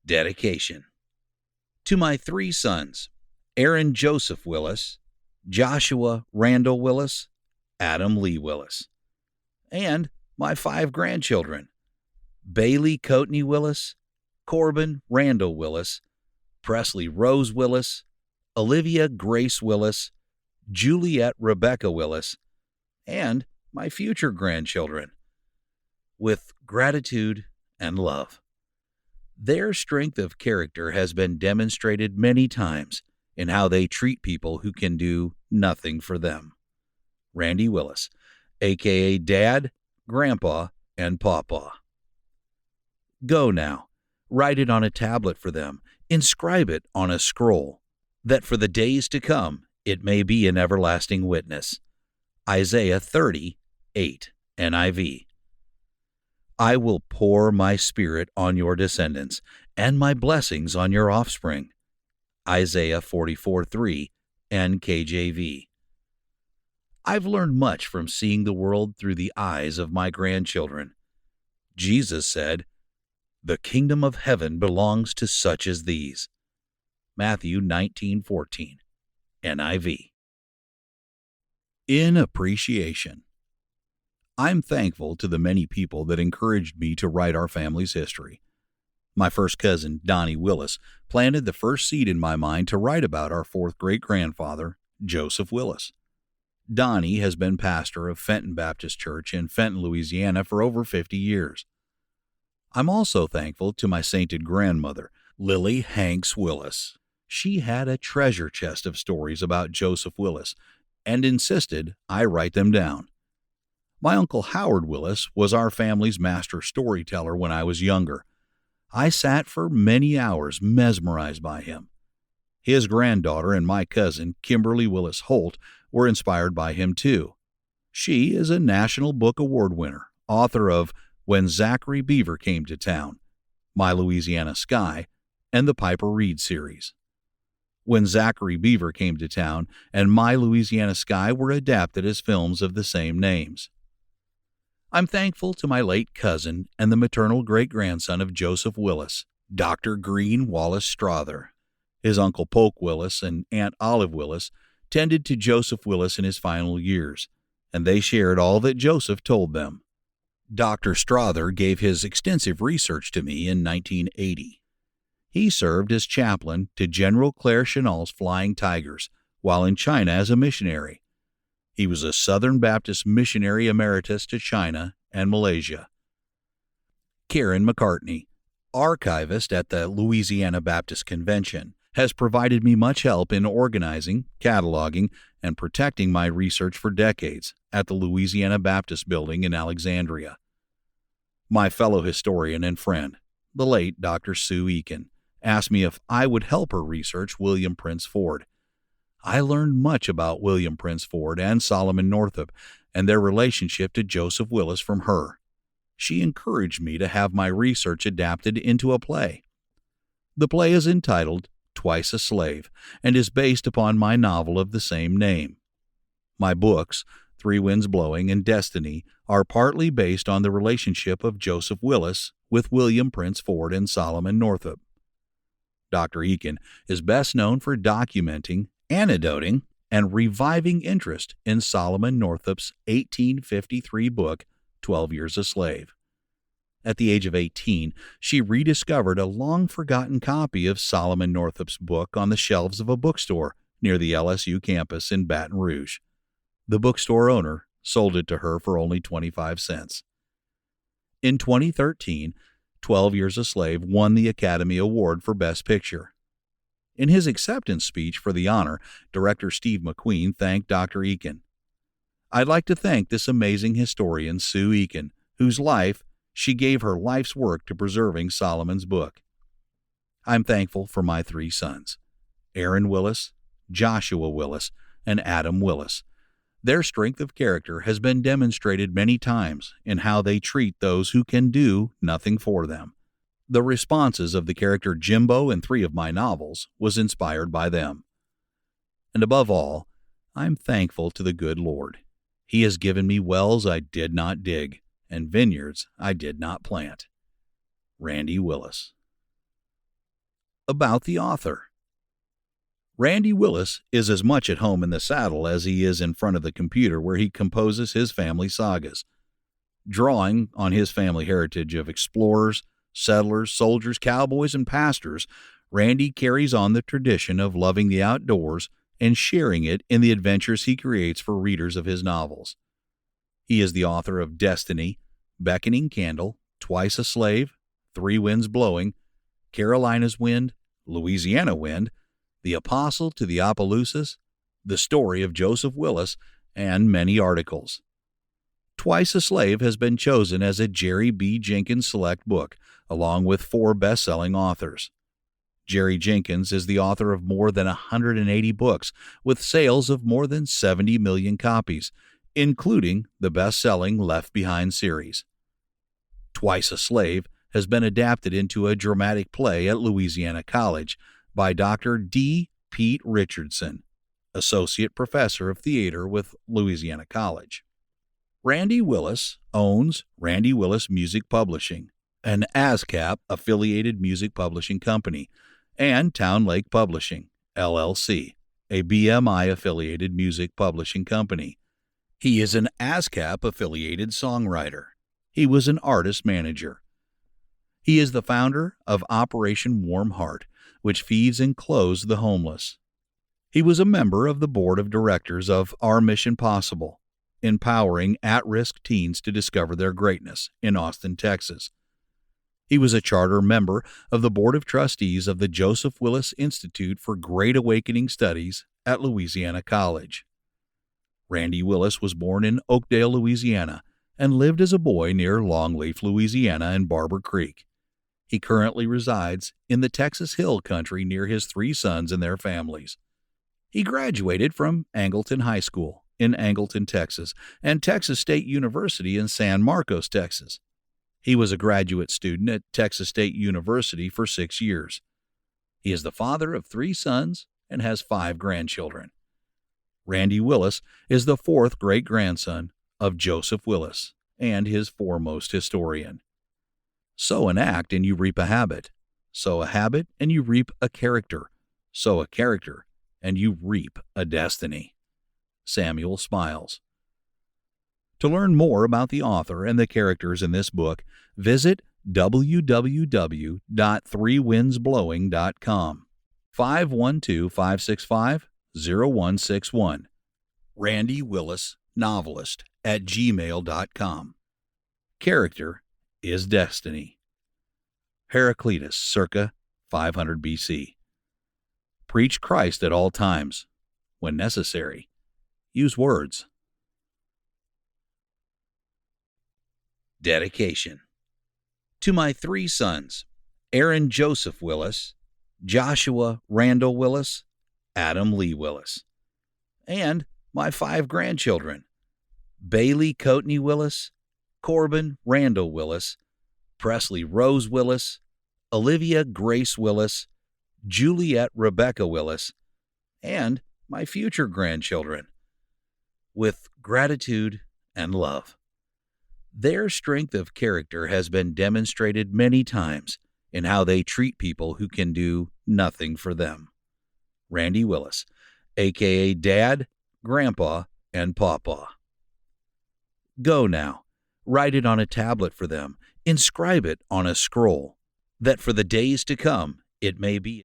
Dedication. To my 3 sons, Aaron Joseph Willis, Joshua Randall Willis, Adam Lee Willis, and my 5 grandchildren, Bailey Coatney Willis, Corbin Randall Willis, Presley Rose Willis, Olivia Grace Willis, Juliet Rebecca Willis, and my future grandchildren, with gratitude and love. Their strength of character has been demonstrated many times in how they treat people who can do nothing for them. Randy Willis, a.k.a. Dad, Grandpa, and Pawpaw. Go now, write it on a tablet for them, inscribe it on a scroll, that for the days to come it may be an everlasting witness. Isaiah 30:8, NIV. I will pour my spirit on your descendants, and my blessings on your offspring. Isaiah 44:3, NKJV. I've learned much from seeing the world through the eyes of my grandchildren. Jesus said, "The kingdom of heaven belongs to such as these." Matthew 19:14, NIV. In appreciation. I'm thankful to the many people that encouraged me to write our family's history. My first cousin, Donnie Willis, planted the first seed in my mind to write about our 4th great-grandfather, Joseph Willis. Donnie has been pastor of Fenton Baptist Church in Fenton, Louisiana for over 50 years. I'm also thankful to my sainted grandmother, Lily Hanks Willis. She had a treasure chest of stories about Joseph Willis and insisted I write them down. My Uncle Howard Willis was our family's master storyteller when I was younger. I sat for many hours mesmerized by him. His granddaughter and my cousin, Kimberly Willis Holt, were inspired by him too. She is a National Book Award winner, author of When Zachary Beaver Came to Town, My Louisiana Sky, and the Piper Reed series. When Zachary Beaver Came to Town and My Louisiana Sky were adapted as films of the same names. I'm thankful to my late cousin and the maternal great-grandson of Joseph Willis, Dr. Green Wallace Strother. His Uncle Polk Willis and Aunt Olive Willis tended to Joseph Willis in his final years, and they shared all that Joseph told them. Dr. Strother gave his extensive research to me in 1980. He served as chaplain to General Claire Chennault's Flying Tigers while in China as a missionary. He was a Southern Baptist missionary emeritus to China and Malaysia. Karen McCartney, archivist at the Louisiana Baptist Convention, has provided me much help in organizing, cataloging, and protecting my research for decades at the Louisiana Baptist Building in Alexandria. My fellow historian and friend, the late Dr. Sue Eakin, asked me if I would help her research William Prince Ford. I learned much about William Prince Ford and Solomon Northup and their relationship to Joseph Willis from her. She encouraged me to have my research adapted into a play. The play is entitled Twice a Slave and is based upon my novel of the same name. My books, Three Winds Blowing and Destiny, are partly based on the relationship of Joseph Willis with William Prince Ford and Solomon Northup. Dr. Eakin is best known for documenting, anecdoting, and reviving interest in Solomon Northup's 1853 book, 12 Years a Slave. At the age of 18, she rediscovered a long-forgotten copy of Solomon Northup's book on the shelves of a bookstore near the LSU campus in Baton Rouge. The bookstore owner sold it to her for only 25 cents. In 2013, 12 Years a Slave won the Academy Award for Best Picture. In his acceptance speech for the honor, director Steve McQueen thanked Dr. Eakin. I'd like to thank this amazing historian, Sue Eakin, whose life she gave her life's work to preserving Solomon's book. I'm thankful for my 3 sons, Aaron Willis, Joshua Willis, and Adam Willis. Their strength of character has been demonstrated many times in how they treat those who can do nothing for them. The responses of the character Jimbo in 3 of my novels was inspired by them. And above all, I'm thankful to the good Lord. He has given me wells I did not dig and vineyards I did not plant. Randy Willis. About the author. Randy Willis is as much at home in the saddle as he is in front of the computer where he composes his family sagas. Drawing on his family heritage of explorers, settlers, soldiers, cowboys, and pastors, Randy carries on the tradition of loving the outdoors and sharing it in the adventures he creates for readers of his novels. He is the author of Destiny, Beckoning Candle, Twice a Slave, Three Winds Blowing, Carolina's Wind, Louisiana Wind, The Apostle to the Opelousas, The Story of Joseph Willis, and many articles. Twice a Slave has been chosen as a Jerry B. Jenkins Select Book, along with 4 best-selling authors. Jerry Jenkins is the author of more than 180 books, with sales of more than 70 million copies, including the best-selling Left Behind series. Twice a Slave has been adapted into a dramatic play at Louisiana College by Dr. D. Pete Richardson, Associate Professor of Theater with Louisiana College. Randy Willis owns Randy Willis Music Publishing, an ASCAP-affiliated music publishing company, and Town Lake Publishing, LLC, a BMI-affiliated music publishing company. He is an ASCAP-affiliated songwriter. He was an artist manager. He is the founder of Operation Warm Heart, which feeds and clothes the homeless. He was a member of the board of directors of Our Mission Possible, empowering at-risk teens to discover their greatness in Austin, Texas. He was a charter member of the Board of Trustees of the Joseph Willis Institute for Great Awakening Studies at Louisiana College. Randy Willis was born in Oakdale, Louisiana, and lived as a boy near Longleaf, Louisiana and Barber Creek. He currently resides in the Texas Hill Country near his 3 sons and their families. He graduated from Angleton High School in Angleton, Texas, and Texas State University in San Marcos, Texas. He was a graduate student at Texas State University for 6 years. He is the father of 3 sons and has 5 grandchildren. Randy Willis is the 4th great-grandson of Joseph Willis and his foremost historian. Sow an act and you reap a habit. Sow a habit and you reap a character. Sow a character and you reap a destiny. Samuel Smiles. To learn more about the author and the characters in this book, visit www.threewindsblowing.com. 512-565-0161. Randy Willis, novelist @gmail.com. Character is destiny. Heraclitus, circa 500 BC. Preach Christ at all times. When necessary, use words. Dedication. To my 3 sons, Aaron Joseph Willis, Joshua Randall Willis, Adam Lee Willis, and my 5 grandchildren, Bailey Coatney Willis, Corbin Randall Willis, Presley Rose Willis, Olivia Grace Willis, Juliet Rebecca Willis, and my future grandchildren, with gratitude and love. Their strength of character has been demonstrated many times in how they treat people who can do nothing for them. Randy Willis, a.k.a. Dad, Grandpa, and Pawpaw. Go now. Write it on a tablet for them. Inscribe it on a scroll, that for the days to come it may be